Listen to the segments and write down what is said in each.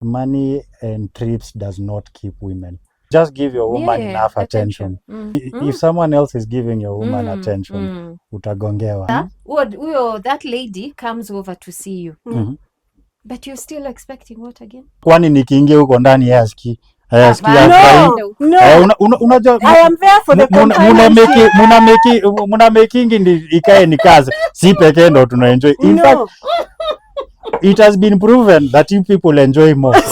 money and trips does not keep women. Just give your woman enough attention. If someone else is giving your woman attention, utagongewa. That lady comes over to see you. Mhm. But you're still expecting what again? Kwani nikiingia huko ndani yaski No. unajua I am there for the companionship. muna making ndi ikae ni kazi, si pekee ndo tuna enjoy. In fact, it has been proven that you people enjoy more.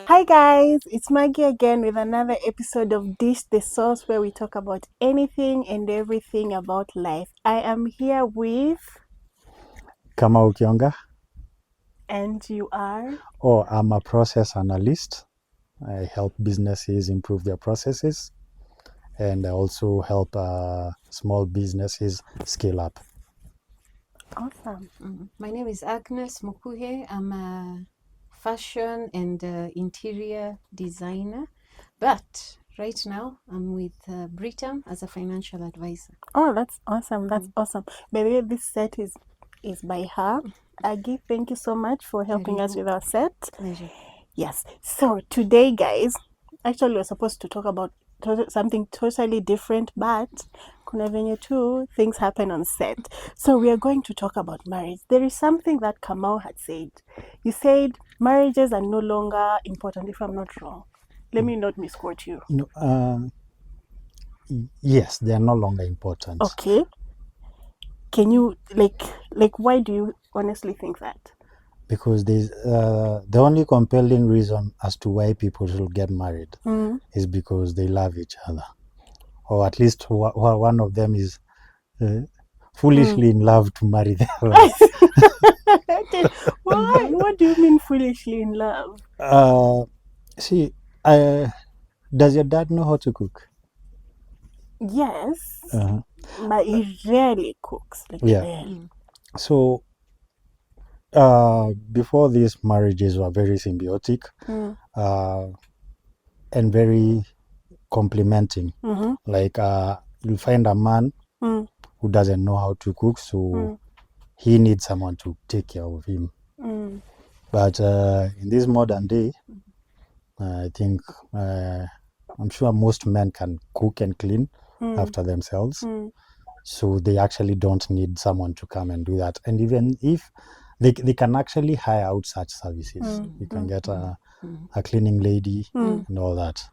Hi guys, it's Maggie again with another episode of Dish the Sauce, where we talk about anything and everything about life. I am here with... Kama Ukionga. And you are? Oh, I'm a process analyst. I help businesses improve their processes, and I also help small businesses scale up. Awesome. My name is Agnes Mukuhe. I'm a fashion and interior designer, but right now I'm with Britam as a financial advisor. Oh, that's awesome. That's awesome. By the way, this set is by her. Aggie, thank you so much for helping us with our set. Pleasure. Yes. So today, guys, actually we're supposed to talk about something totally different, but kuna venye tu things happen on set. So we are going to talk about marriage. There is something that Kamau had said. You said marriages are no longer important, if I'm not wrong. Let me not misquote you. No, yes, they are no longer important. Okay. Can you like why do you honestly think that? Because there's the only compelling reason as to why people should get married is because they love each other, or at least one of them is foolishly in love to marry the other. Why? What do you mean foolishly in love? See, does your dad know how to cook? Yes, but he rarely cooks. Rarely. So before these marriages were very symbiotic and very complementing. Like you'll find a man who doesn't know how to cook, so he needs someone to take care of him. But in this modern day, I think I'm sure most men can cook and clean after themselves. So they actually don't need someone to come and do that. And even if they can actually hire out such services, you can get a cleaning lady and all that.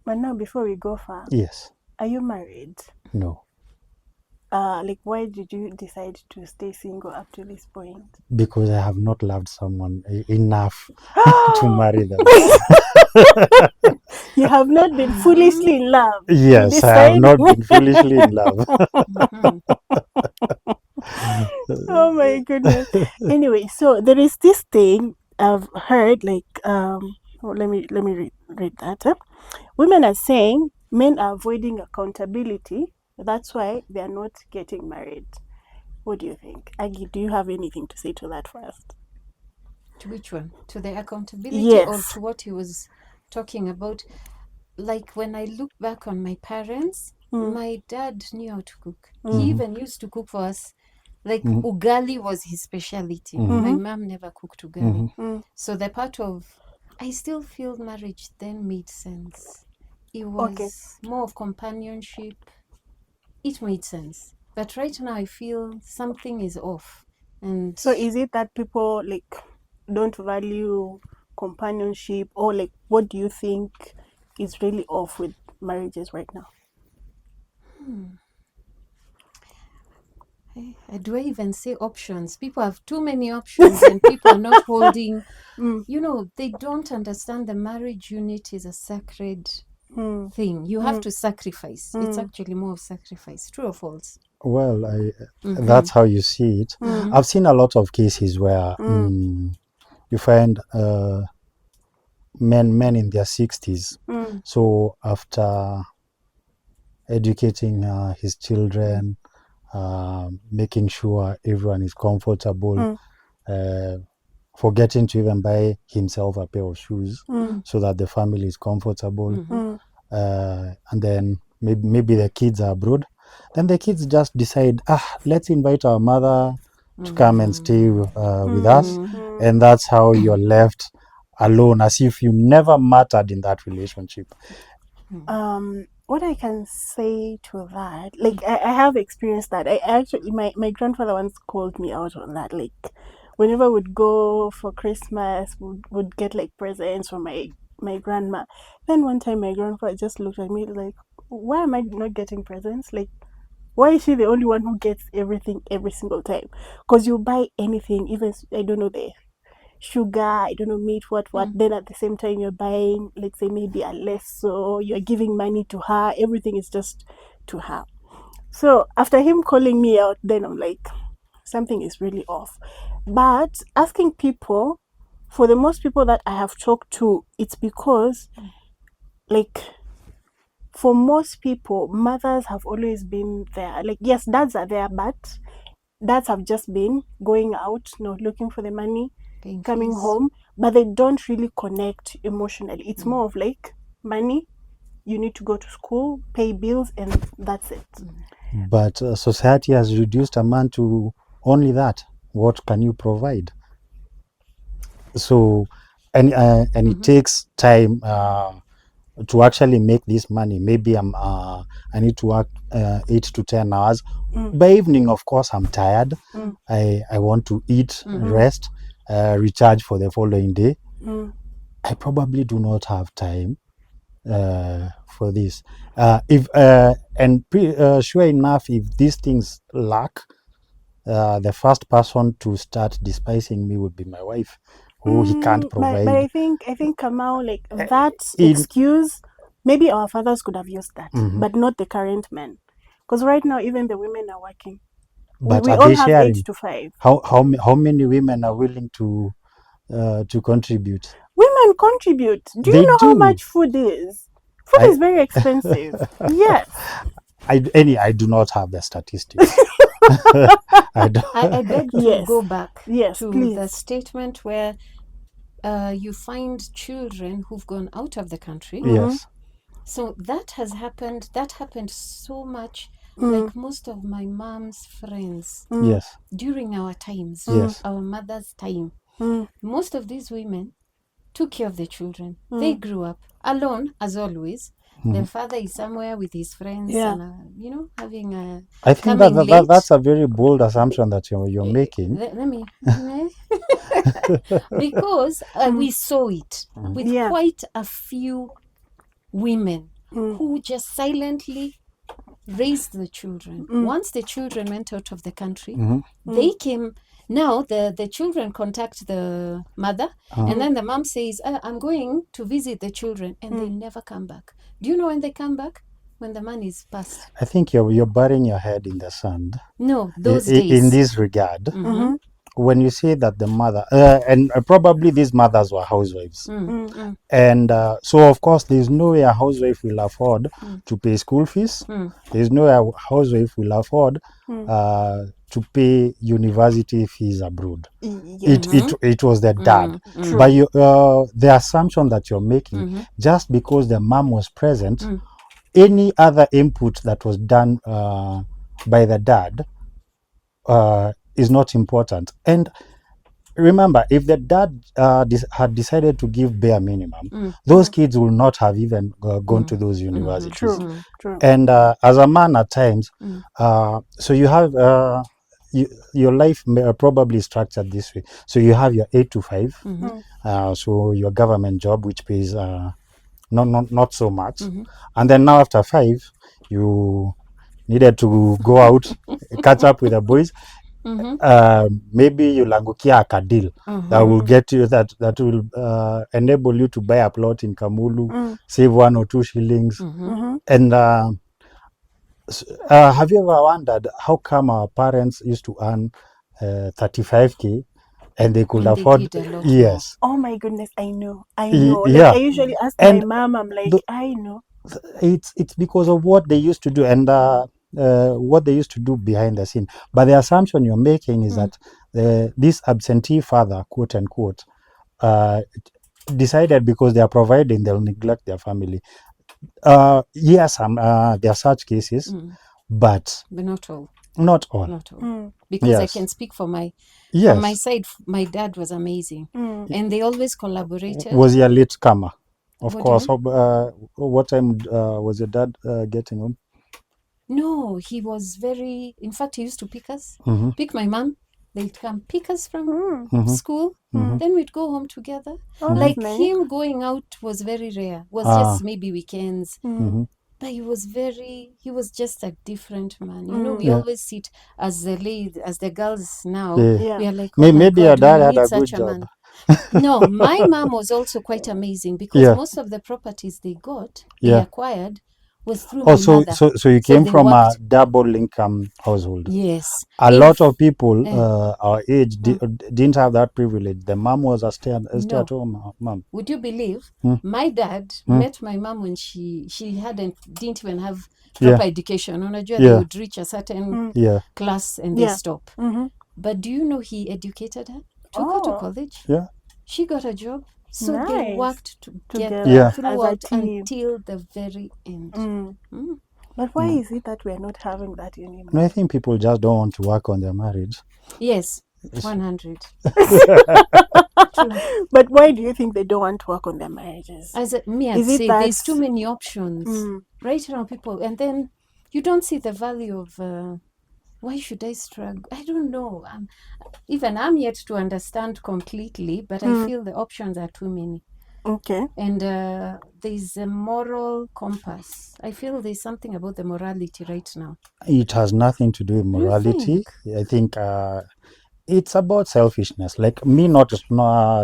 But now, before we go far, yes. Are you married? No. Why did you decide to stay single up to this point? Because I have not loved someone enough to marry them. You have not been foolishly in love. Yes, I have not been foolishly in love. Oh my goodness. Anyway, so there is this thing I've heard, let me read that. Women are saying men are avoiding accountability. That's why they are not getting married. What do you think? Aggie, do you have anything to say to that first? To which one? To the accountability? Yes. Or to what he was talking about? Like when I look back on my parents, my dad knew how to cook. He even used to cook for us. Like ugali was his specialty. My mom never cooked ugali. So the part of, I still feel marriage then made sense. It was more of companionship. It made sense. But right now I feel something is off. And so is it that people don't value companionship, or what do you think is really off with marriages right now? Do I even say options? People have too many options and people are not holding. They don't understand the marriage unit is a sacred thing. You have to sacrifice. It's actually more of sacrifice. True or false? Well, that's how you see it. I've seen a lot of cases where you find men in their 60s. So after educating his children, making sure everyone is comfortable, forgetting to even buy himself a pair of shoes so that the family is comfortable. And then maybe the kids are abroad. Then the kids just decide, let's invite our mother to come and stay with us. And that's how you're left alone, as if you never mattered in that relationship. What I can say to that, like I have experienced that. I actually, my grandfather once called me out on that. Like whenever we'd go for Christmas, would get like presents for my grandma. Then one time my grandfather just looked at me like, why am I not getting presents? Like, why is she the only one who gets everything every single time? Because you buy anything, even I don't know, the sugar, I don't know, meat, what. Then at the same time you're buying, let's say maybe a less, so you're giving money to her. Everything is just to her. So after him calling me out, then I'm like, something is really off. But asking people, for the most people that I have talked to, it's because like for most people, mothers have always been there. Like, yes, dads are there, but dads have just been going out, looking for the money, coming home, but they don't really connect emotionally. It's more of like money, you need to go to school, pay bills, and that's it. But society has reduced a man to only that. What can you provide? So, and it takes time to actually make this money. Maybe I need to work 8 to 10 hours. By evening, of course, I'm tired. I want to eat, rest, recharge for the following day. I probably do not have time for this. Sure enough, if these things lack, the first person to start despising me would be my wife, who he can't provide. But I think Kamau, like that excuse, maybe our fathers could have used that, but not the current men, because right now even the women are working. But we are all they have sharing? 8 to 5. How many women are willing to contribute? Women contribute. Do you know how much food is? Food is very expensive. Yes. I do not have the statistics. I beg to go back to please. the statement where you find children who've gone out of the country. Yes. So that has happened. That happened so much. Like most of my mom's friends. Yes. During our times. Yes. Our mother's time. Most of these women took care of the children. They grew up alone, as always. Their father is somewhere with his friends, and having a. I think that's a very bold assumption that you're making. Let me, because we saw it with quite a few women who just silently raised the children. Once the children went out of the country, they came. Now the children contact the mother, and then the mom says, I'm going to visit the children, and they never come back. Do you know when they come back? When the man is passed. I think you're burying your head in the sand. No, those days. In this regard, when you say that the mother, and probably these mothers were housewives, and so of course there's no way a housewife will afford to pay school fees. There's no way a housewife will afford to pay university fees abroad. It was the dad. But the assumption that you're making, just because the mom was present, any other input that was done by the dad is not important. And remember, if the dad had decided to give bare minimum, those kids will not have even gone to those universities. True. And as a man at times, so you have your life probably structured this way. So you have your 8 to 5, so your government job, which pays not so much, and then now after 5, you needed to go out, catch up with the boys. Maybe you'll angukia a kadil that will get you that will enable you to buy a plot in Kamulu, save 1 or 2 shillings, and have you ever wondered how come our parents used to earn 35k and they could afford? Yes. Oh my goodness, I know. Like, I usually ask my mom, I'm like, I know. It's because of what they used to do, and what they used to do behind the scene. But the assumption you're making is that this absentee father, quote unquote, decided because they are providing, they'll neglect their family. Yes, there are such cases, but not all. not all. Not all. Because I Yes. can speak for my Yes. from my side. My dad was amazing, and they always collaborated. Was he a late comer? Of What course. do What time was your dad getting home? No, he was very. In fact, he used to pick us, Mhm. pick my mom. They'd come pick us from school. Then we'd go home together. Oh, Like that's nice. him going out was very rare. Was just maybe weekends. But he was just a different man. You know, we Yeah. always sit as the girls now. Yeah. We are like, oh my Maybe your God, dad we had need a such good a job. man. No, my mom was also quite amazing because Yeah. most of the properties they Yeah. acquired was through Oh, my mother. so you So came they from worked. a double income household. Yes. A lot of people eh. our age didn't have that privilege. The mom was a stay-at-home mom. Would you believe my dad met my mom when she didn't even have proper education. Unajua they would reach a certain class and they stop. But do you know he educated her? Took her to college. Yeah. She got a job. So they Nice. worked together Yeah. throughout As a team. until the very end. But why is it that we are not having that anymore? No, I think people just don't want to work on their marriage. Yes, 100. But why do you think they don't want to work on their marriages? I'd Is it say that- there's too many options right now, people, and then you don't see the value of why should I struggle? I don't know. Even I'm yet to understand completely, but I feel the options are too many. Okay. And there's a moral compass. I feel there's something about the morality right now. It has nothing to do with morality. I think it's about selfishness. Like me not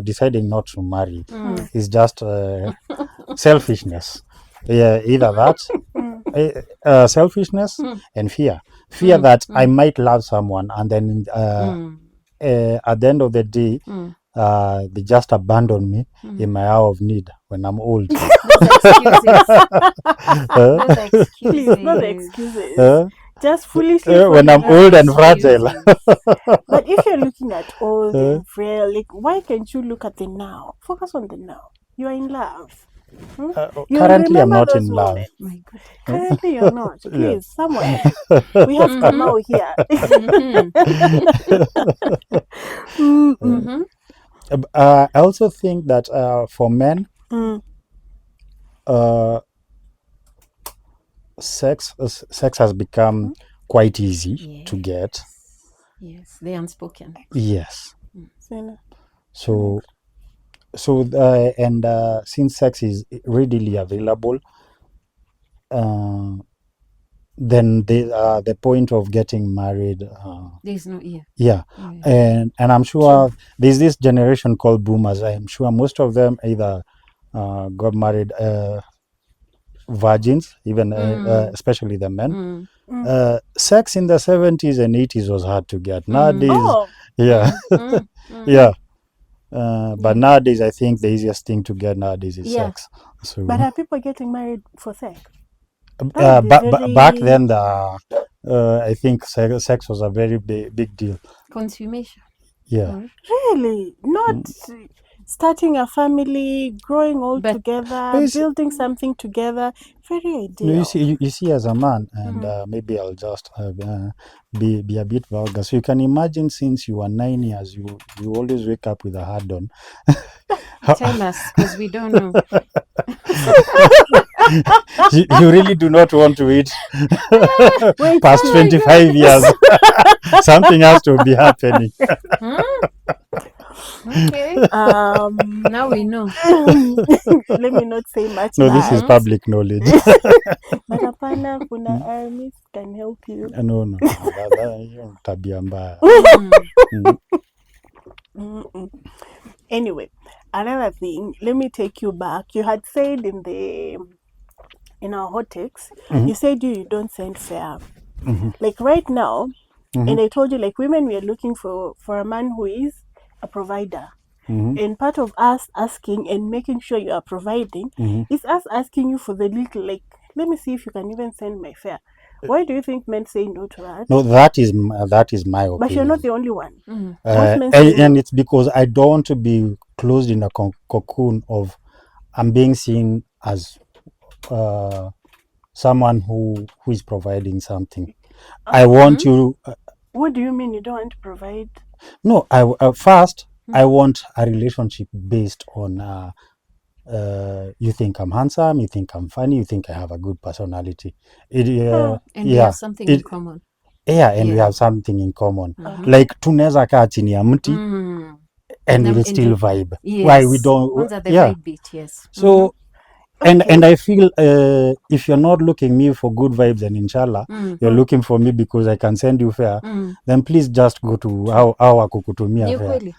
deciding not to marry is just selfishness. Yeah, either that, selfishness and fear. Fear that I might love someone and then at the end of the day, they just abandon me in my hour of need when I'm old. Those excuses. Those excuses. Please, not excuses. Just foolishly. When I'm old and fragile. But if you're looking at old and frail, like, why can't you look at the now? Focus on the now. You are in love. You Currently, I'm remember not those in love. moments. My God. Currently, you're not. Please, someone. We have Kamau here. I also think that for men, sex has become quite easy to get. Yes, the unspoken. Yes. So, And since sex is readily available, then the point of getting married. There's no Yeah, and I'm sure there's this generation called boomers. I'm sure most of them either got married virgins, even especially the men. Sex in the 70s and 80s was hard to get. Nowadays, but nowadays I think the easiest thing to get nowadays is sex. So, but are people getting married for sex? Back then, I think sex was a very big deal. Consummation. Yeah. Really? Not starting a family, growing all together, building something together. Very ideal. No, you see, as a man, and maybe I'll just be a bit vulgar. So you can imagine, since you were 9 years, you always wake up with a hard on. Tell us, because we don't know. You really do not want to eat past 25 years. Something has to be happening. Okay. Now we know. Let me not say much. No, this is public knowledge. But Apana, Kuna Armis can help you. No. Tabia mbaya. Anyway, another thing, let me take you back. You had said in our hot takes, you said you don't send fare. Like right now, and I told you, like, women, we are looking for a man who is a provider. And part of us asking and making sure you are providing is us asking you for the little, like, let me see if you can even send my fare. Why do you think men say no to that? No, that is my opinion. But you're not the only one. Mm. Most men say and no. it's because I don't want to be closed in a cocoon of I'm being seen as someone who is providing something. I want you. What do you mean you don't want to provide? No, first I want a relationship based on you think I'm handsome, you think I'm funny, you think I have a good personality. And we Yeah, have something in common. yeah, and we Yeah. have something in common. Like tunaweza kaa chini ya mti and we'll still vibe. Yes. Why we don't? Kwanza the Yeah. vibe bit, yes. So Okay. and I feel if you're not looking me for good vibes and inshallah you're looking for me because I can send you fare, then please just go to our kukutumia Ni fare. kweli.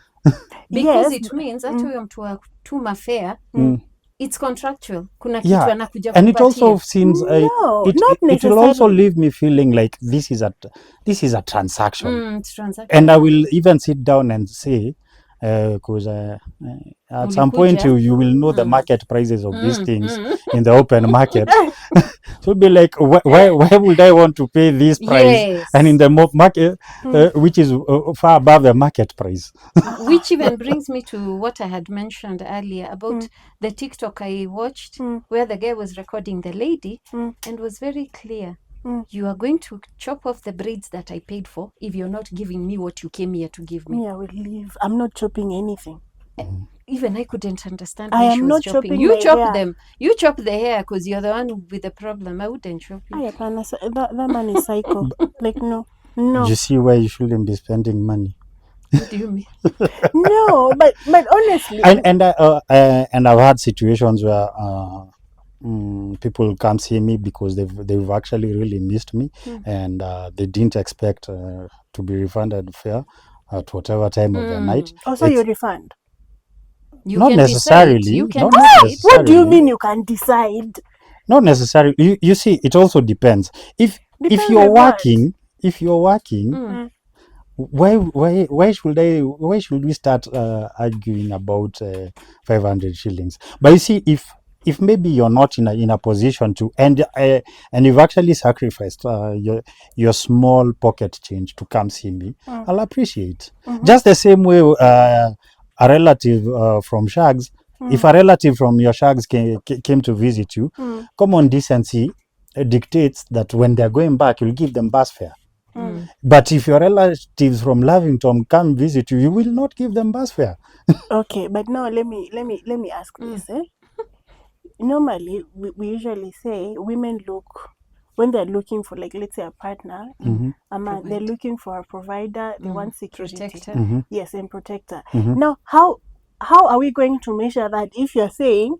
Because Yes, it means hata huyo mtu wa tuma fare, it's contractual. Kuna kitu Yeah, anakuja and it kupatia. also seems No, not it will also necessarily. leave me feeling like this is a transaction. It's transaction. And I will even sit down and say because at some point Ulikuja. you will know the market prices of these things in the open market. So be like, why would I want to pay this price Yes. and in the market which is far above the market price? Which even brings me to what I had mentioned earlier about the TikTok I watched where the guy was recording the lady and was very clear. You are going to chop off the braids that I paid for if you're not giving me what you came here to give me. Me, I will leave. I'm not chopping anything. Even I couldn't understand I why am she was not chopping. chopping You my chop hair. them. You chop the hair because you're the one with the problem. I wouldn't chop you. Ay, hapana, that man is psycho. Like, no. You see why you shouldn't be spending money. What do you mean? No, but honestly. And I've had situations where people come see me because they've actually really missed me and they didn't expect to be refunded fare at whatever time of the night. Also, you refund. You Not can necessarily. decide. You can Not decide. necessarily. What do you mean you can decide? Not necessarily. You see, it also depends. If Depends you're with what? working, why should we start arguing about 500 shillings? But you see, if maybe you're not in a position to and you've actually sacrificed your small pocket change to come see me, I'll appreciate. Just the same way a relative from Shags, if a relative from your Shags came to visit you, common decency dictates that when they're going back, you'll give them bus fare. But if your relatives from Lavington come visit you, you will not give them bus fare. Okay, but now let me ask this. Normally, we usually say women look when they're looking for, like, let's say a partner, a man, they're looking for a provider. They want security, Protector. yes, and protector. Now, how are we going to measure that? If you're saying,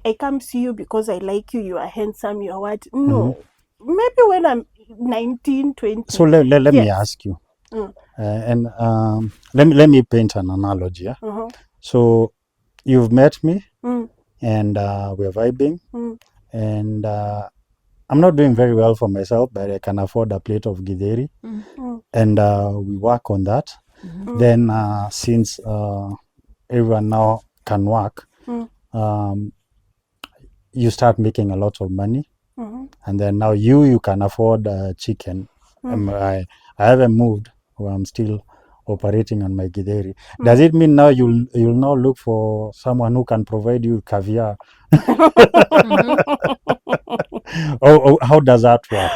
I come see you because I like you, you are handsome, you are what? No. Maybe when I'm 19, 20. So let me Yes. ask you, and let me paint an analogy. Yeah? So you've met me, and we're vibing, and I'm not doing very well for myself, but I can afford a plate of githeri, and we work on that. Then since everyone now can work, you start making a lot of money, and then now you can afford chicken. I haven't moved, or I'm still operating on my githeri. Does it mean now you'll now look for someone who can provide you caviar? Or how does that work?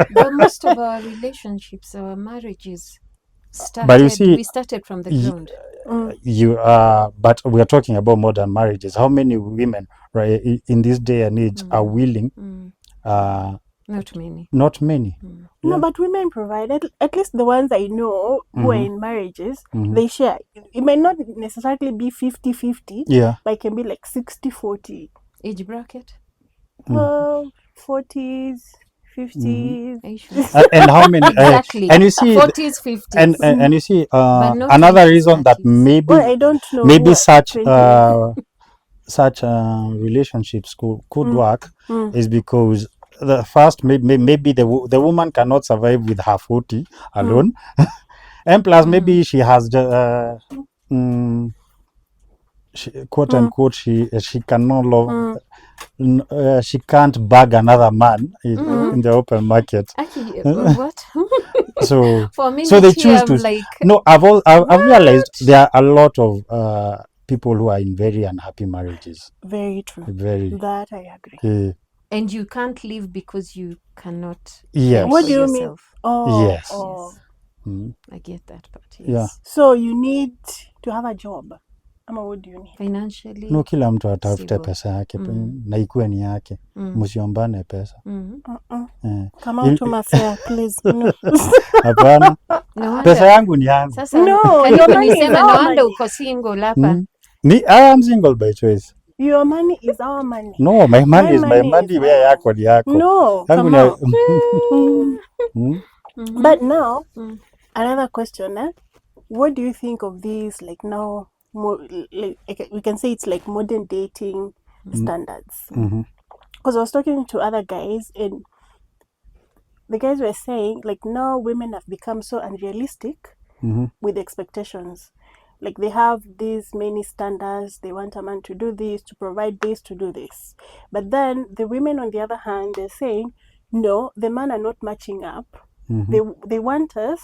But most of our relationships, our marriages started. But you see, we started from the ground. but we are talking about modern marriages. How many women, right, in this day and age are willing? Not many. Not many. No, but women provide, at least the ones I know who are in marriages, they share. It might not necessarily be 50-50, Yeah. but it can be like 60-40. Age bracket? 40s, 50s. Are you sure? And how many? Exactly. And you see, 40s, 50s. and you see, But not another 20s, reason that 30s. maybe Well, I don't know. maybe what such 20s. such relationships could work is because the first maybe the woman cannot survive with her 40 alone, and plus maybe she has quote unquote she can no longer she can't bag another man in the open market. Actually, what? So For a minute so they here, choose I'm to like, no. I've realized what? there are a lot of people who are in very unhappy marriages. Very true. Very. That I agree. And you can't leave because you cannot Yes. fend What for do you mean? yourself. Oh, Yes. oh. Mm. I get that part. Yes. Yeah. So you need to have a job. Ama, what do you need? Financially. No, kila mtu atafute stable. pesa yake na ikuwe ni yake, msiombane pesa. Come out to my fair, please. No. Hapana, No pesa wonder. yangu ni yangu. Sasa No, karibu your money is niseme our no wonder money. uko single hapa. I am single by choice. Your money is our money. No, my money is my money money. is Where mine. yako ni yako. No, Yangu come ni on. Mm. But now, another question, what do you think of these, like now, like we can say it's like modern dating standards? Because I was talking to other guys, and the guys were saying, like, now women have become so unrealistic with expectations. Like, they have these many standards. They want a man to do this, to provide this, to do this. But then the women, on the other hand, they're saying, no, the men are not matching up. They want us,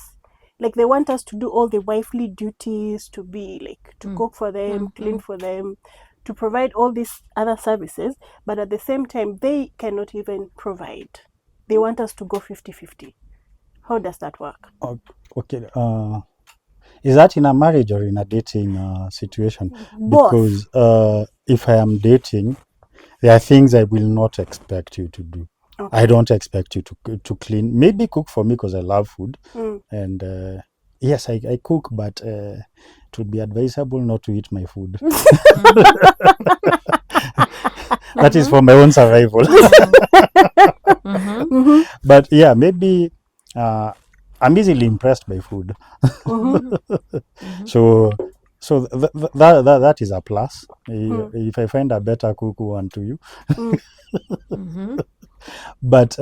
like, they want us to do all the wifely duties, to be like, to cook for them, clean for them, to provide all these other services. But at the same time, they cannot even provide. They want us to go 50-50. How does that work? Okay. Is that in a marriage or in a dating situation? Both. Because if I am dating, there are things I will not expect you to do. Okay. I don't expect you to clean. Maybe cook for me because I love food. And yes, I cook, but it would be advisable not to eat my food. That is for my own survival. But yeah, maybe I'm easily impressed by food. So that is a plus. If I find a better cook, one to you. But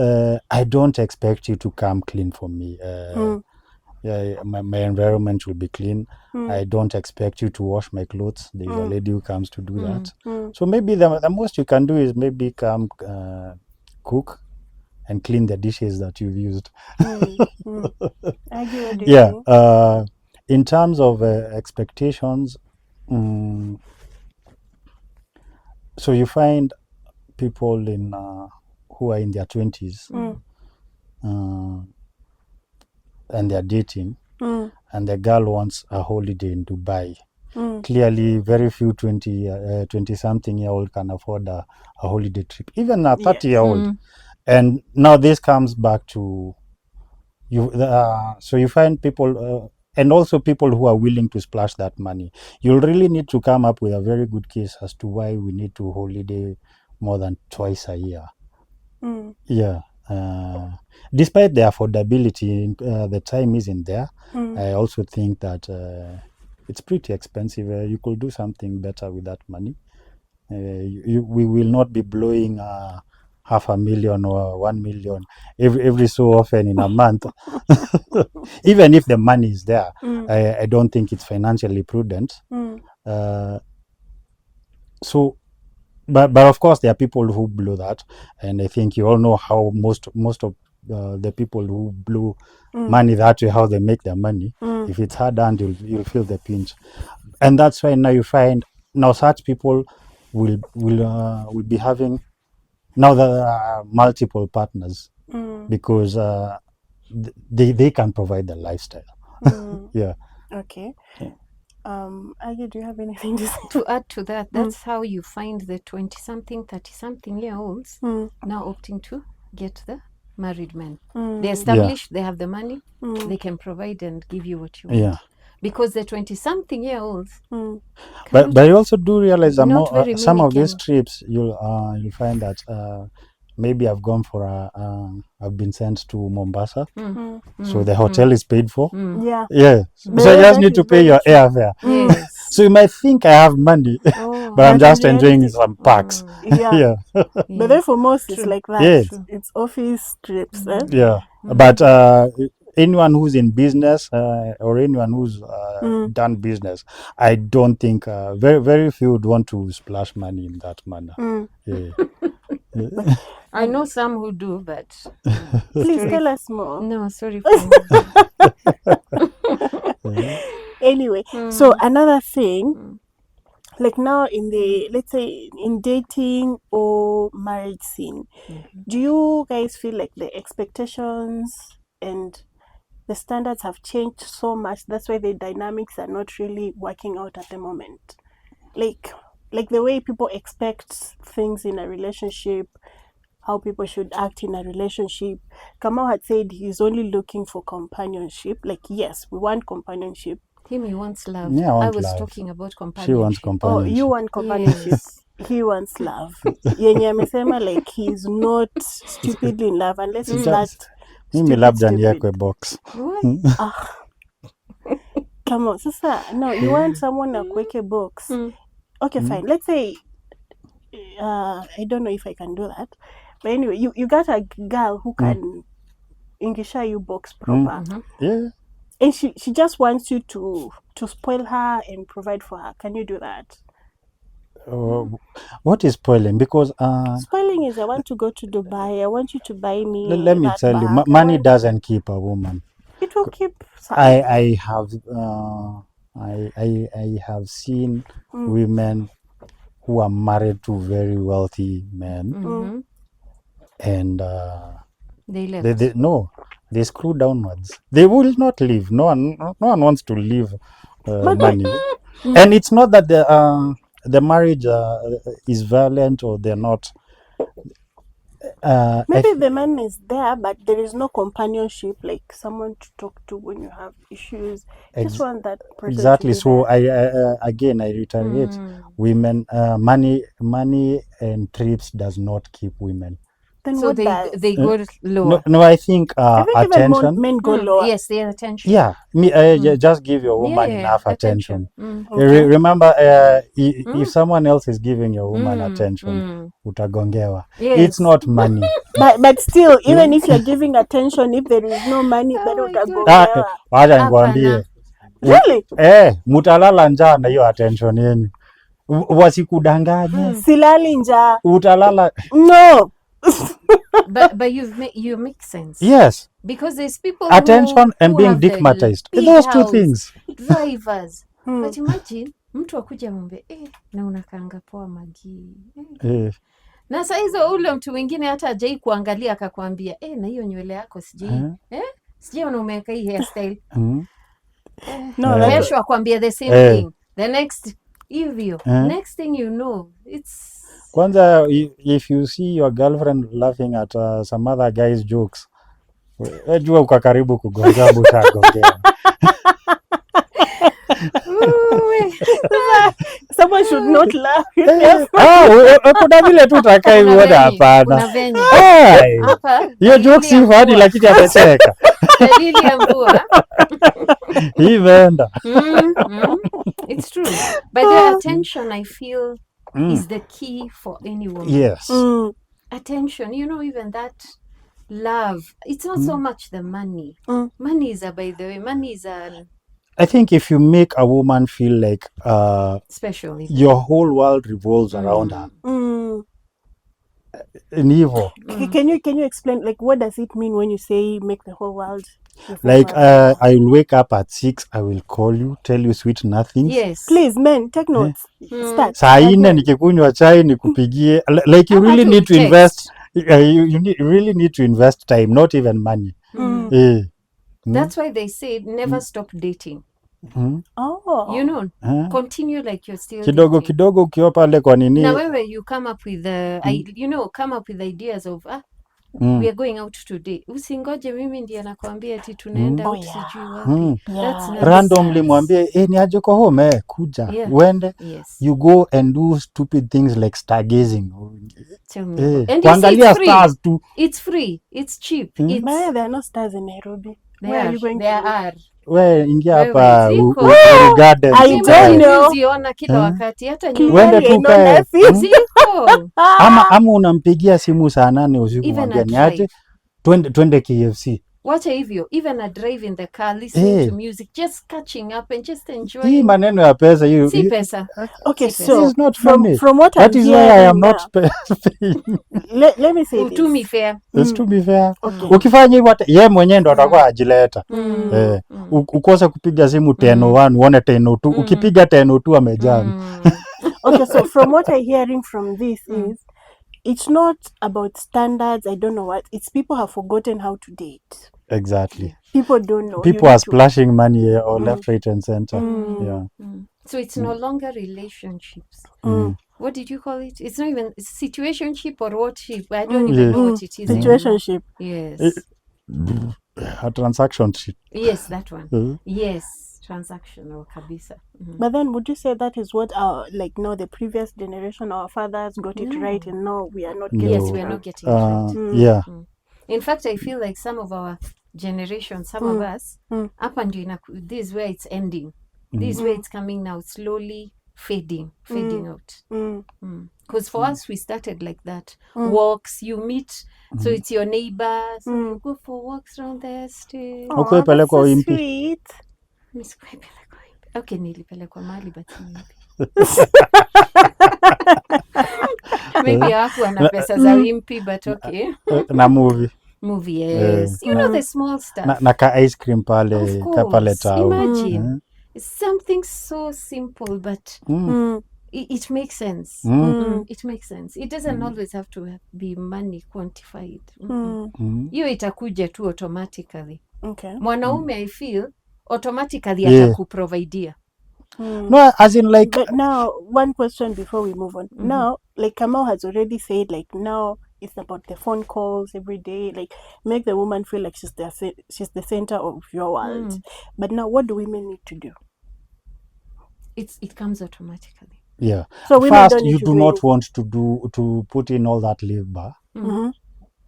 I don't expect you to come clean for me. Yeah, my environment will be clean. I don't expect you to wash my clothes. There's a lady who comes to do that. So maybe the most you can do is maybe come cook and clean the dishes that you've used. I get what Yeah. you're saying. In terms of expectations, so you find people in who are in their 20s and they're dating, and the girl wants a holiday in Dubai. Clearly, very few 20-something-year-old can afford a holiday trip, even a 30-year-old. And now this comes back to you. So you find people, and also people who are willing to splash that money. You'll really need to come up with a very good case as to why we need to holiday more than twice a year. Yeah. Despite the affordability, the time isn't there. I also think that it's pretty expensive. You could do something better with that money. We will not be blowing $500,000 or 1 million every so often in a month. Even if the money is there, I don't think it's financially prudent. So, but of course there are people who blow that, and I think you all know how most of the people who blow money that way, how they make their money. If it's hard earned, you'll feel the pinch, and that's why now you find now such people will be having now the multiple partners because they can provide the lifestyle. Yeah. Okay. Agi, do you have anything to say? To add to that, that's how you find the 20-something, 30-something-year-olds now opting to get the married men. They established, they have the money, they can provide and give you what you want. Yeah. Because the 20-something-year-olds, But you also do realize that not very some many of these can. trips you'll find that maybe I've gone for I've been sent to Mombasa, so the hotel is paid for. Yeah. Yeah, so I just that need to is pay very your true. airfare. Yes. So you might think I have money, but I'm But just in enjoying reality- some perks. Yeah. Yeah, But then for most, it's like that. Yes. It's office trips. yeah. But anyone who's in business or anyone who's done business, I don't think very few would want to splash money in that manner. Yeah. I know some who do, but Please tell us more. no, sorry for Anyway, so another thing, like now in the, let's say, in dating or marriage scene, do you guys feel like the expectations and the standards have changed so much, that's why the dynamics are not really working out at the moment? Like the way people expect things in a relationship, how people should act in a relationship. Kamau had said he's only looking for companionship. Like, yes, we want companionship. him. He wants love. Yeah, I want was love. talking about She companionship. wants companionship. Oh, you want companionship. Yes. He wants love. Yenye amesema like he's not stupidly in love unless he's that Mimi labda stupid. niwekwe box. Come on, sasa, no, you want someone na kuweke box. Okay, fine. Let's say, I don't know if I can do that. But anyway, you got a girl who can ingisha you box proper. Yeah. And she just wants you to spoil her and provide for her. Can you do that? What is spoiling? Because spoiling is I want to go to Dubai. I want you to buy me. let me tell you, money doesn't keep a woman. It will keep. I have seen women who are married to very wealthy men, and they left. They screw downwards. They will not leave. No one wants to leave money. And it's not that the marriage is violent or they're not. Maybe the man is there, but there is no companionship, like someone to talk to when you have issues. Just want that person. Exactly. To be so there. I reiterate, women, money and trips does not keep women. Then so what they go lower. No, I think attention. Even men go lower. Yes, their attention. Yeah, just give your woman enough attention. Okay. Remember, if someone else is giving your woman attention, utagongewa. Yes. It's not money. But still, even if you're giving attention, if there is no money, then utagongewa. Wacha nikwambie. Really? Mutalala njaa na hiyo attention yenu. Wasikudanganye. Silali njaa. Utalala. No. but you make sense. Yes. Because there's people attention who and being digmatized. Those two things. Drivers. But imagine mtu akuja mwambie na unakaanga poa Magi. Na saa hizo ule mtu mwingine hata hajai kuangalia akakwambia na hiyo nywele yako sijui. Sijui umeweka hii hairstyle. No, kesho akwambia the same thing. The next hivyo. Next thing you know, it's kwanza if you see your girlfriend laughing at some other guy's jokes, jua uko karibu kugongea bushagongea. Someone should not laugh. Kuna vile tu takai uone hapana. Hiyo jokes si funny lakini atacheka. Dalili ya mvua. Imeenda. It's true. But the attention I feel is the key for any woman. Yes. Attention, even that love. It's not so much the money. Money is by the way, money is I think if you make a woman feel like special, your whole world revolves around her. Nivo. Can you explain, like, what does it mean when you say make the whole world? Like I will wake up at 6, I will call you, tell you sweet nothings. Yes. Please, men, take notes. Start. Saa 4 nikikunywa chai nikupigie. Like you really need to invest. You really need to invest time, not even money. That's why they say never stop dating. Continue like you're still kidogo dating. Kidogo ukiwa pale kwa nini. Now where you come up with come up with ideas of we are going out today. Usingoje mimi ndiye nakwambia ati tunaenda out sijui wapi. That's randomly mwambie ni aje kwa home kuja. Uende. You go and do stupid things like stargazing. Tell me. And kuangalia stars too. It's free. It's cheap. There are no stars in Nairobi. Where are you going there are. We ingia hapa garden. I don't know. Usiona kila wakati hata Wende tu kae. Ziko. Ama unampigia simu saa 8 usiku mwambia niaje twende KFC. Wacha hivyo, even a drive in the car, listening to music, just catching up and just enjoying. Hii maneno ya pesa hiyo. Si pesa. Okay, Si so this is not money. from what that I'm is why I am hearing not now, paying. let me say To me this. fair. It's to be fair. Okay. Ukifanya hivyo yeye mwenyewe ndo atakuwa ajileta. Ukose kupiga simu 10:01 uone 10:02. Ukipiga 10:02 amejam. Okay, so from what I'm hearing from this is, it's not about standards, I don't know what. It's people have forgotten how to date. Exactly. People don't know. People are splashing money or left, right and center. Yeah. So it's no longer relationships. What did you call it? It's not even situationship or what ship. I don't even know what it is. Situationship. Yes. A transaction ship. Yes, that one. Yes, transactional kabisa. But then would you say that is what our, like, now the previous generation, our fathers got it right, and now we are not getting Yes, it we are right? not getting it right. Yeah. In fact, I feel like some of our generation, some of us, up until this is where it's ending. This is where it's coming now, slowly fading out. Because for us, we started like that. Walks, you meet, so it's your neighbor, so you go for walks around the estate. Oh, that's so sweet. Okay, nilipelekwa mahali but maybe hakuwa na pesa za wimpi, but okay. Na movie, yes. You know the small stuff. Na ka ice cream pale, ka pale town. Imagine. It's something so simple, but it makes sense. It makes sense. It doesn't always have to be money quantified. Hiyo itakuja tu automatically. Okay. Mwanaume I feel automatically atakuprovidea. No, as in like. But now, one question before we move on. Now, like Kamau has already said, like now it's about the phone calls every day, like make the woman feel like she's the center of your world. But now, what do women need to do? It comes automatically. Yeah. So first, you do not want to put in all that labor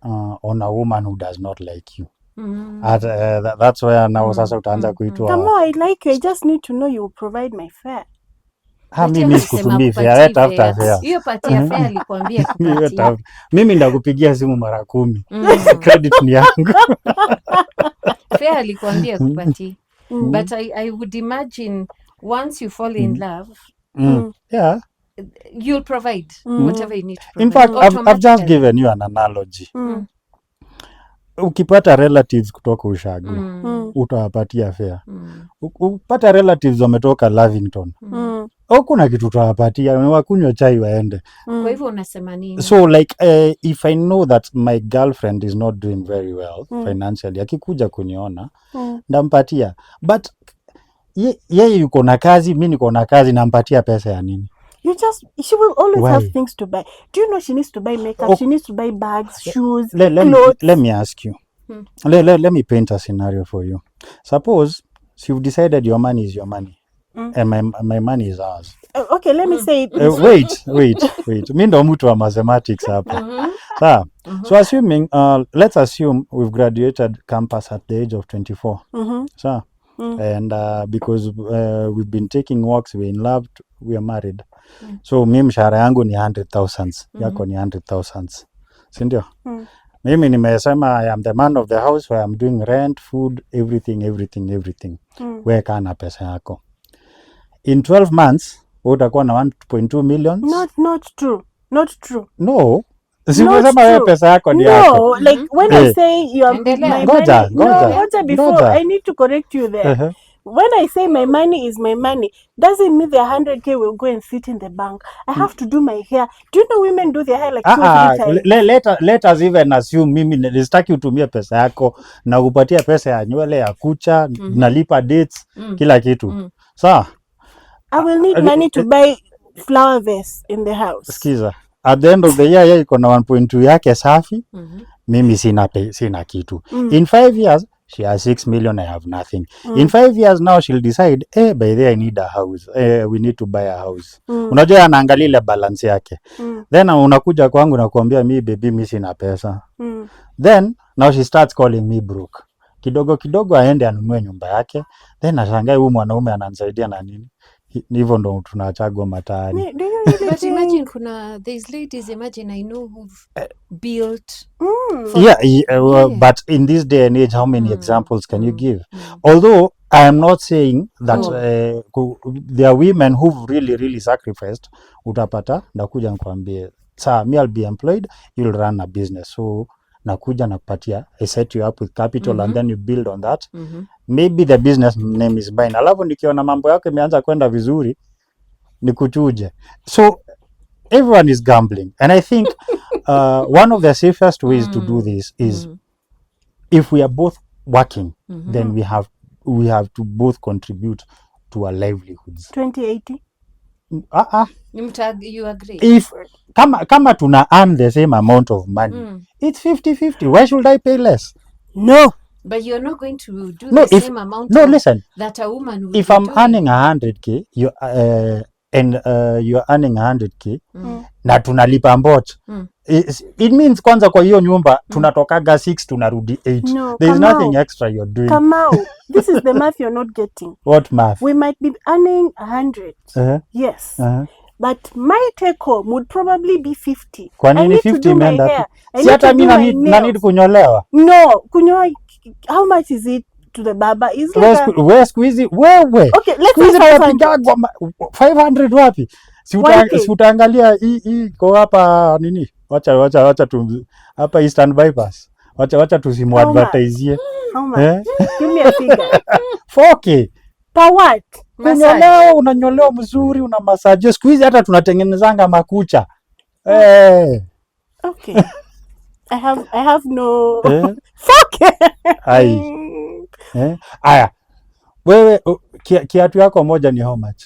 on a woman who does not like you. That's where now sasa utaanza kuitwa. Come on, I like you. I just need to know you will provide my fare. Mimi sikutumii fare, tafuta fare. Hiyo pati ya fare alikwambia kupatia. Mimi ndakupigia simu mara 10. Credit ni yangu. Fare alikwambia kupatia. But I would imagine once you fall in love, yeah, you'll provide whatever you need to provide. In fact, I've just given you an analogy. Ukipata relatives kutoka ushago, utawapatia fare. Upata relatives wametoka Lavington, kuna kitu utawapatia, wakunywa chai waende. Kwa hivyo unasema nini? So like if I know that my girlfriend is not doing very well financially, akikuja kuniona ndampatia. But yeye yuko na kazi, mimi niko na kazi, nampatia pesa ya nini? She will always have things to buy. Do you know she needs to buy makeup? She needs to buy bags, shoes, clothes. Let me ask you. Let me paint a scenario for you. Suppose you've decided your money is your money, and my money is ours. Okay, let me say it. Wait. Mimi ndo mtu wa mathematics hapa. So assuming, let's assume we've graduated campus at the age of 24. And because we've been taking walks, we're in love, we are married. So mimi mshahara yangu ni 100,000, yako ni 100,000. Si ndio? Mimi nimesema I am the man of the house, where I'm doing rent, food, everything. Wewe kana pesa yako. In 12 months, utakuwa na 1.2 million. Not true. No. Simesema wewe pesa yako ni yako. No, like when I say you are my money. Goja, before I need to correct you there. When I say my money is my money, doesn't mean the 100K will go and sit in the bank. I have to do my hair. Do you know women do their hair like 2 or 3 times? Let us even assume mimi nilistaki utumie pesa yako na kupatia pesa ya nywele, ya kucha, nalipa dates, kila kitu. Sawa? I will need money to buy flower vase in the house. Skiza. At the end of the year, yeye iko na 1.2 yake safi. Mimi sina kitu. In 5 years, she has 6 million, I have nothing. In 5 years now, she'll decide, by the way, I need a house. We need to buy a house. Unajua anaangalia ile balance yake. Then unakuja kwangu na kuambia mimi baby, mimi sina pesa. Then now she starts calling me broke. Kidogo aende anunue nyumba yake. Then ashangae huyu mwanaume ananisaidia na nini? hivyo ndo tunachagua mataani. Do you really But think? imagine these ladies, imagine I know who've built. But in this day and age, how many examples can you give? Although I am not saying that there are women who've really sacrificed. Utapata nakuja nikwambie, me I'll be employed, you'll run a business, so nakuja nakupatia, I set you up with capital and then you build on that. Maybe the business name is mine, alafu nikiona mambo yako imeanza kwenda vizuri nikuchuje. So everyone is gambling, and I think one of the safest ways to do this is if we are both working, then we have to both contribute to our livelihoods. 2080. You agree? If kama tuna earn the same amount of money, it's 50-50. Why should I pay less? No. But you're not going to do the same amount. Listen. That a woman would if be I'm doing. earning 100k, you're earning 100k, na tunalipa mbot. It means kwanza kwa hiyo nyumba tunatokaga 6 tunarudi 8. No, there is nothing extra you're doing. Kamau, this is the math you're not getting. What math? We might be earning 100. Yes. But my take home would probably be 50. Kwa nini 50 imeenda? Si hata mimi na need kunyolewa. No, kunyoa, how much is it to the barber? Is like wewe squeeze wewe. Okay, let's say 500 wapi? Si utaangalia hii kwa hapa nini? Wacha tu hapa Eastern Bypass. Wacha tusimu advertise. How much? Give me a figure. 4k. Per what? Kunyolewa, unanyolewa mzuri, una massage. Squeeze hata tunatengenezanga makucha. Okay. I have no fuck. Aya. Wewe kiatu yako moja ni how much?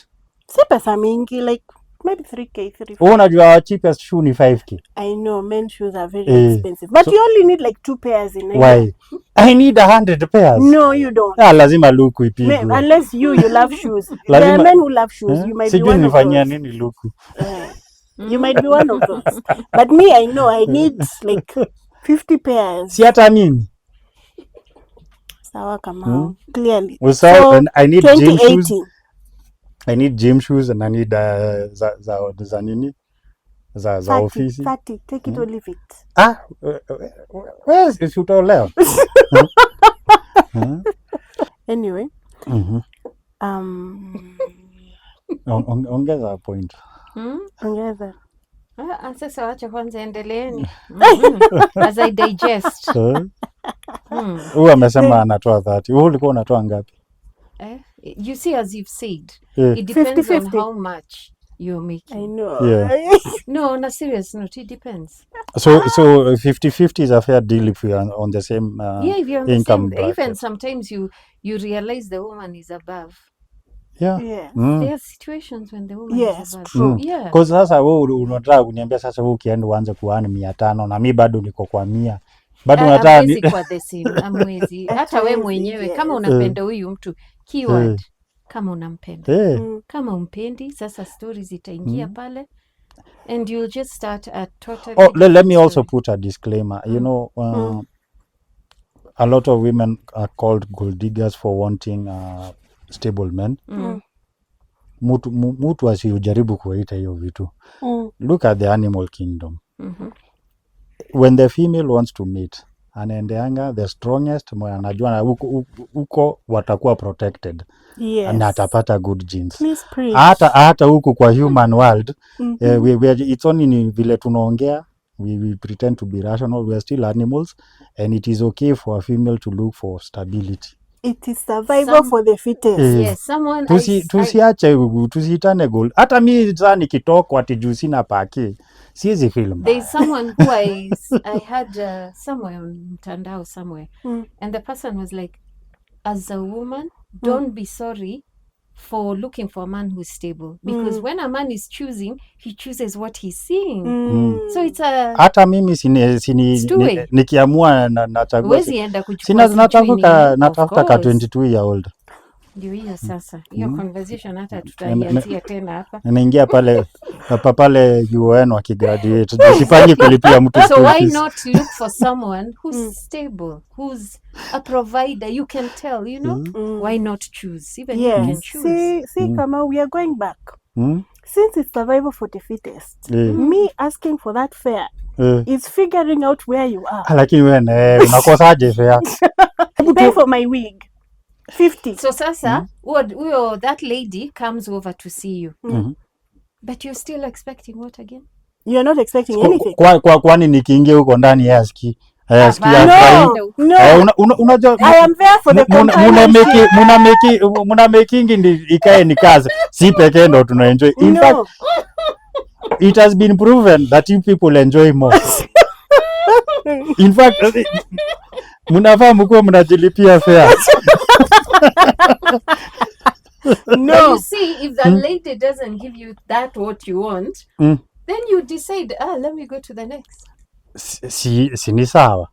Si pesa mingi, like maybe 3k, 3. Unajua cheapest shoe ni 5k. I know men shoes are very expensive, but you only need like 2 pairs in a why? year. I need 100 pairs. No, you don't. Lazima luku ipigwe. Unless you love shoes. There are men who love shoes. You might be one of nifanyia those. nini luku? You might be one of those. But me, I know I need like 50 pairs. Si hata mimi. Sawa kama clearly. So I need gym shoes. 2018. I need gym shoes and I need za nini? Za ofisi. 30, take it or leave it. Where is utaolewa? Anyway. Ongeza point. Ongeza. Sasa wacha kwanza endeleeni. As I digest. Huyu amesema anatoa 30. Wewe ulikuwa unatoa ngapi? You see, as you've said, it depends 50-50. On how much you're making. I know. Yeah. No, on a serious note, it depends. So 50-50 is a fair deal if we are on the same if you're on income the same, bracket. even sometimes you realize the woman is above. Yeah. There are situations when the woman is above. True. Yeah. Because sasa wewe unataka kuniambia sasa wewe ukienda uanze kuani 500 na mimi bado niko kwa 100. Bado unataka kwa the same amwezi. Hata wewe mwenyewe kama unapenda huyu mtu, keyword kama unampenda. Kama umpendi, sasa stories zitaingia pale and you'll just start a totally let me also put a disclaimer. You know, a lot of women are called gold diggers for wanting stable men. Mtu asijaribu kuwaita hiyo vitu. Look at the animal kingdom. When the female wants to mate, anaendeanga the strongest, mwana anajua huko watakuwa protected. Yes. Na atapata good genes. Please preach. Hata huku kwa human world, it's only ni vile tunaongea, we pretend to be rational, we are still animals, and it is okay for a female to look for stability. It is survival for the fittest. Yes, someone tusiache tusiitane gold. Hata mimi sasa nikitoko ati juu sina paki siwezi film. There is someone who I had somewhere on mtandao somewhere, and the person was like, as a woman, don't be sorry for looking for a man who's stable, because when a man is choosing, he chooses what he's seeing. So it's a hata mimi nikiamua nachagua sina natafuta ka 22 year old. Ndio hiyo sasa. Hiyo conversation hata tutaianzia tena hapa. Naingia pale Pale UN wakigraduate jisipangi kulipia mtu So school why fees. not look for someone who's stable, who's a provider? You can tell, you know. Why not choose? Even you can choose. See, Kama, we are going back. Since it's survival for the fittest, Eh. me asking for that fare is figuring out where you are. Lakini wewe unakosaje fare? Pay for my wig. 50. So sasa, that lady comes over to see you. But you're still expecting what again? You're not expecting anything. Kwani nikiingia huko ndani yaski No. Unajua I am there for the companionship. muna making ndi ikae ni kazi. Si pekee ndo tuna enjoy. In fact, it has been proven that you people enjoy more. In fact, munafaa mkuwe mnajilipia fare. No. And you see, if the lady doesn't give you that what you want, then you decide, let me go to the next. Si ni sawa.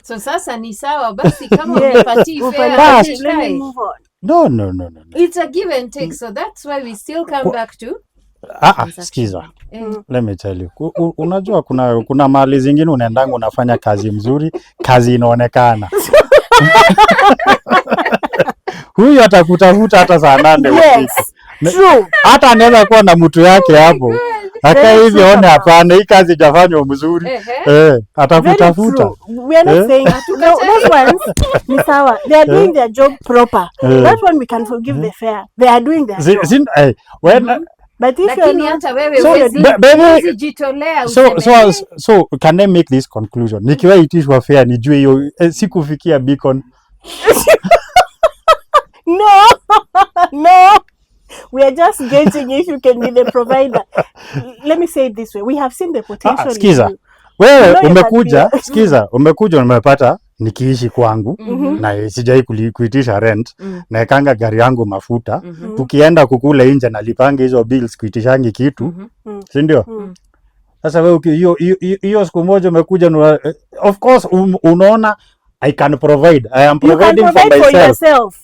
So sasa ni sawa basi kama umepatia fare. Let me move on. No. It's a give and take, so that's why we still come back to skiza. Let me tell you. Unajua kuna mahali zingine unaendanga unafanya kazi mzuri, kazi inaonekana. Huyu atakutafuta hata saa 8 usiku. True. Hata anaweza kuwa na mtu yake hapo. Hata hivi one hapana, hii kazi jafanywa mzuri. Atakutafuta. We are not saying those ones ni sawa. They are doing their job proper. That one we can forgive the fare. They are doing their job. But if you are hata wewe jitolea so can I make this conclusion? Nikiwa itishwa fare nijue hiyo sikufikia beacon. No. We are just gauging if you can be the provider. Let me say it this way. We have seen the potential. Skiza. Wewe umekuja umepata nikiishi kwangu na sijai kuitisha rent na ekanga gari yangu mafuta. Tukienda kukula nje na lipange hizo bills kuitishangi kitu. Si ndio? Sasa wewe hiyo siku moja umekuja of course unaona I can provide. I am providing for yourself.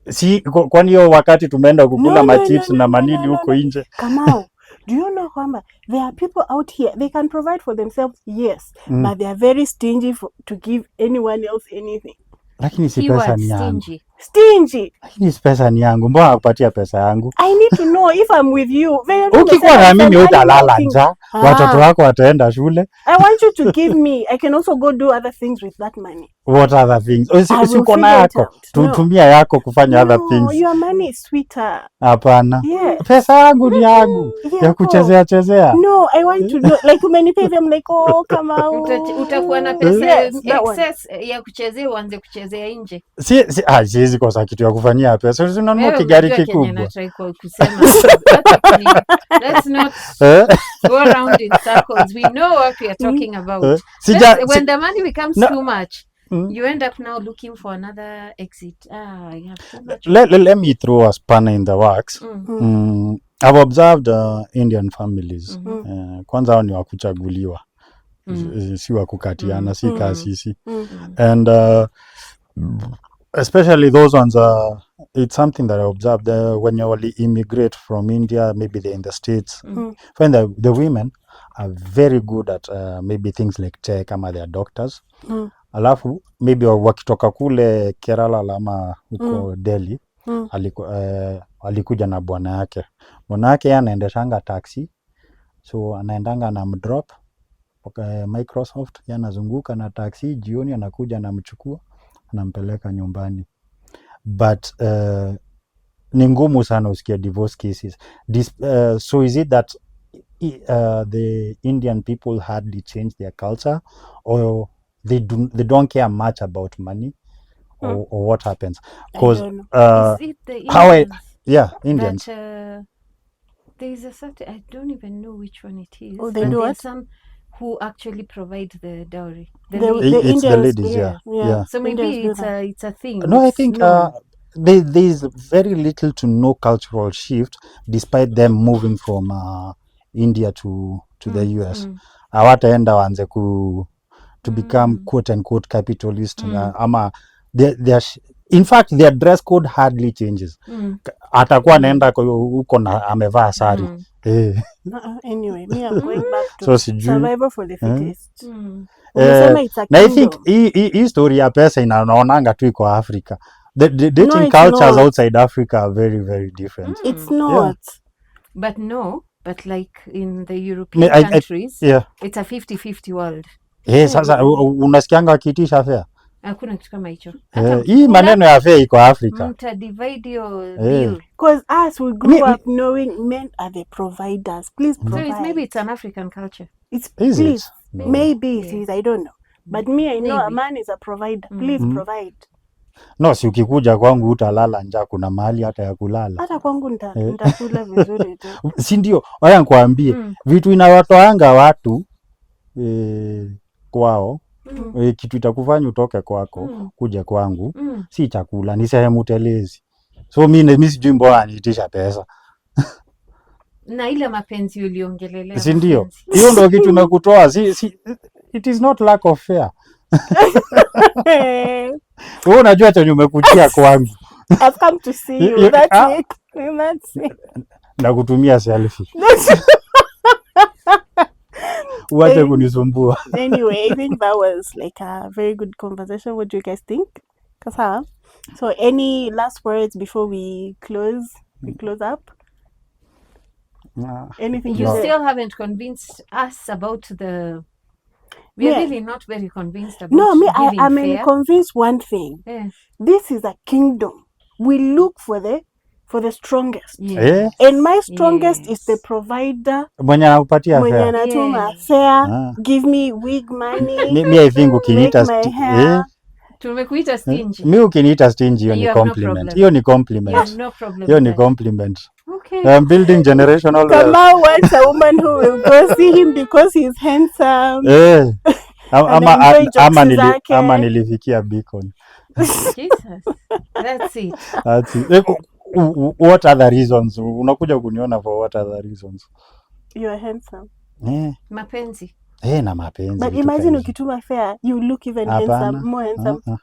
Si kwani hiyo wakati tumeenda kukula machips na manini huko nje. Kamau, do you know kwamba there are people out here they can provide for themselves, yes, but they are very stingy to give anyone else anything. Lakini si pesa ni yangu. Stingy. Lakini si pesa ni yangu. Mbona nakupatia pesa yangu? I need to know if I'm with you. Ukikuwa na mimi utalala njaa, watoto wako wataenda shule. I want you to give me. I can also go do other things with that money. What other things? Uko na yako. Tutumia yako kufanya other things. Your money is sweeter. Hapana. Yes. Pesa yangu ni yangu. Ya kuchezea. No, I want to know. Like umenipay them like Kamau. Utakuwa na pesa excess ya kuchezea uanze kuchezea nje. Siwezi kosa kitu ya kufanyia pesa. Unanunua kigari kikubwa. Let's not go around in circles. We know what we are talking about. When the money becomes too much, you end up now looking for another exit. You have too much. Let me throw a spanner in the works. I've observed Indian families. Kwanza hao ni wa kuchaguliwa. Si wa kukatiana, si kasisi. And especially those ones, it's something that I observed when you immigrate from India, maybe they're in the States. Find that the women are very good at maybe things like tech, ama they are doctors. Alafu maybe wakitoka kule Kerala ama huko Delhi, alikuja na bwana yake. Bwana yake anaendeshanga taxi, so anaendanga na mdrop Microsoft, anazunguka na taxi, jioni anakuja na mchukua anampeleka nyumbani. But ni ngumu sana usikia divorce cases. So is it that the Indian people hardly change their culture, or they don't care much about money, or what happens? Because is it the Indians? Indians. There is a certain, I don't even know which one it is. Oh, they do what? Some who actually provide the dowry. It's Indians, the ladies, yeah. So maybe it's a thing. No, I think there's very little to no cultural shift, despite them moving from India to the US. Hawataenda waanze to become quote unquote capitalist. Ama In fact their dress code hardly changes. Atakuwa anaenda huko na amevaa sari. Anyway, me I'm going back to So sijui survival for the fittest. Umesema it's a na I kingdom. think hii story ya pesa inaonanga tu iko Africa. The dating it's cultures not. outside Africa are very very different. It's not. But like in the European countries, it's a 50-50 world. Sasa unasikianga wakiitisha fare? Hakuna kitu kama hicho. Hii maneno ya fare iko Africa. Mtadivide your bill. Because us, we grew up knowing men are the providers. Please provide. So maybe it's an African culture. It's Is please. it? No. Maybe it is. I don't know. But me, I know a Maybe. man is a provider. Please provide. No, si ukikuja kwangu utalala njaa, kuna mahali hata ya kulala. Hata kwangu nitakula vizuri tu. Si ndio? Waya nikwambie vitu inawatoanga watu kwao. Kitu itakufanya utoke kwako kuja kwangu si chakula, ni sehemu telezi. So mimi sijui mbona niitisha pesa. Na ile mapenzi uliongelelea. Si ndio? Hiyo ndio kitu imekutoa. It is not lack of fare. Wewe unajua chenye umekutia kwangu. I've come to see you. That's it. That's it. Na kutumia selfie. Uache kunisumbua. Anyway, I think that was like a very good conversation. What do you guys think? So any last words before we close up? Anything you still haven't convinced us about the we're really not very convinced about I'm convinced one thing. This is a kingdom. We look for the strongest. And my strongest is the provider. Mwenye anakupatia fare. Mwenye anatuma fare. Give me wig money. Mimi I think ukiniita tumekuita stingy. Mimi ukiniita stingy hiyo ni compliment. Hiyo ni compliment. Hiyo ni compliment. Okay. I'm building generational wealth. Kamau wants a woman who will go see him because he's handsome. Ama nilifikia beacon. Jesus. That's it. What other reasons? Unakuja kuniona for what other reasons? You are handsome. Mapenzi. Na mapenzi. But imagine ukituma fare, you look even handsome, more handsome.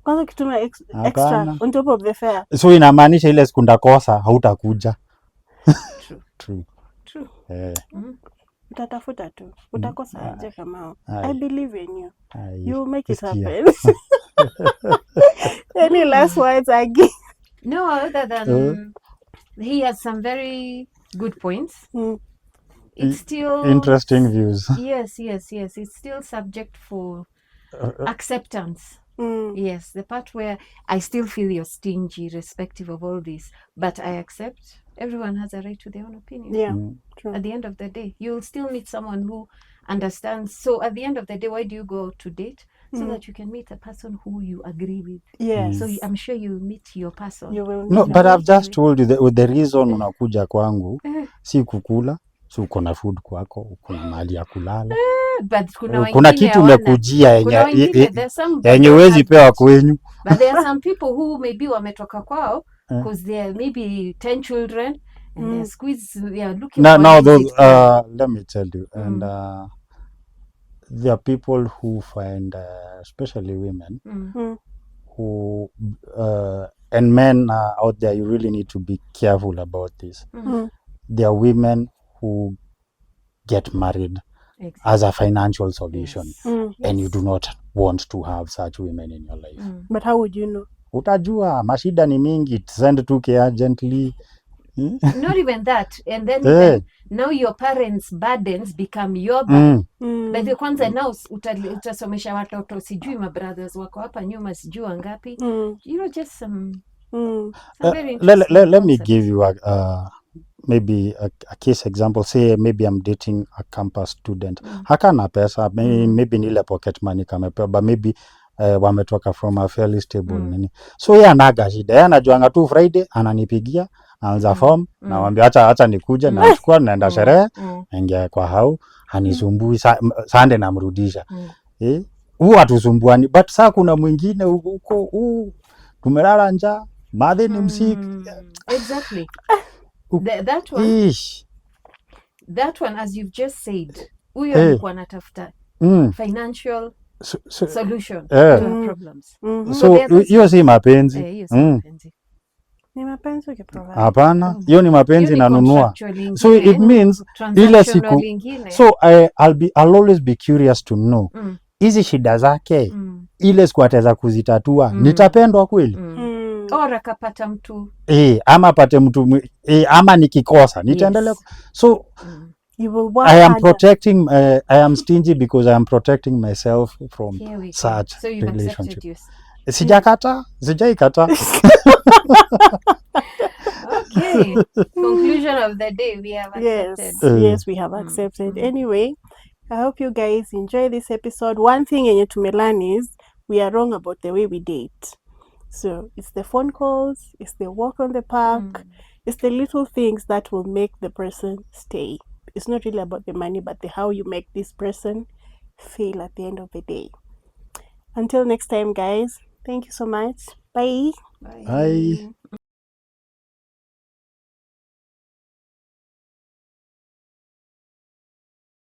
Kwanza ukituma extra on top of the fare. So inamaanisha ile siku ndakosa hautakuja. True. Utatafuta tu. Utakosa aje Kamau. I believe in you. You make it happen. Any last words, Aggie? No, other than he has some very good points. It's still interesting views. Yes. It's still subject for acceptance. Yes, the part where I still feel you're stingy, irrespective of all this, but I accept everyone has a right to their own opinion. Yeah, true. At the end of the day, you'll still meet someone who understands. So at the end of the day, why do you go to date? So that you can meet a person who you agree with. Yes. So I'm sure you'll meet your person. You will. No, but I've just told you the reason unakuja kwangu si kukula. So uko na food kwako, uko na mahali ya kulala. But kuna kitu umekujia yenye huwezi pewa kwenyu. But there are some people who maybe wametoka kwao because they are maybe 10 children and they're squeezed, they are looking for now those let me tell you, and there are people who find especially women who and men out there, you really need to be careful about this. There are women who get married as a financial solution, and you do not want to have such women in your life. But how would you know? Utajua mashida ni mingi, send 2K urgently. Not even that, and then now your parents' burdens become your burden. Like kwanza now utasomesha watoto sijui my brothers wako hapa nyuma sijui wangapi. You know, just some very interesting let me give you maybe a case example. Say maybe I'm dating a campus student. Hakana pesa, maybe nile pocket money kamepewa, but maybe wametoka from a fairly stable nini. So yeye anaga shida. Yeye anajuanga tu Friday ananipigia, anaanza form, na mwambia acha nikuje na nachukua naenda sherehe, naingia kwa hao, hanisumbui Sunday namrudisha. Huwa tusumbuani, but saa kuna mwingine huko tumelala njaa, madhe ni msiki. Exactly. That one, as you've just said, huyo alikuwa anatafuta financial solution Yeah. to our problems. So the others hiyo si mapenzi. hiyo si mapenzi. Ni mapenzi ukiprovide. Hapana, hiyo ni mapenzi Hiyo ni nanunua. contractual So it ingine, means ile transactional siku ingine. so I'll always be curious to know hizi shida zake ile siku ataweza kuzitatua nitapendwa kweli? Or akapata mtu Ama apate mtu ama nikikosa nitaendelea. So You will work I am harder. protecting I am stingy because I am protecting myself from Here we go. such So you've relationship. accepted Sijaikata. Okay. Conclusion of the day, we have accepted. Yes, we have accepted. Anyway, I hope you guys enjoy this episode. One thing yenye tumelearn is we are wrong about the way we date. So it's the phone calls, it's the walk on the park, it's the little things that will make the person stay. It's not really about the money, but how you make this person feel at the end of the day. Until next time, guys, thank you so much. Bye. Bye.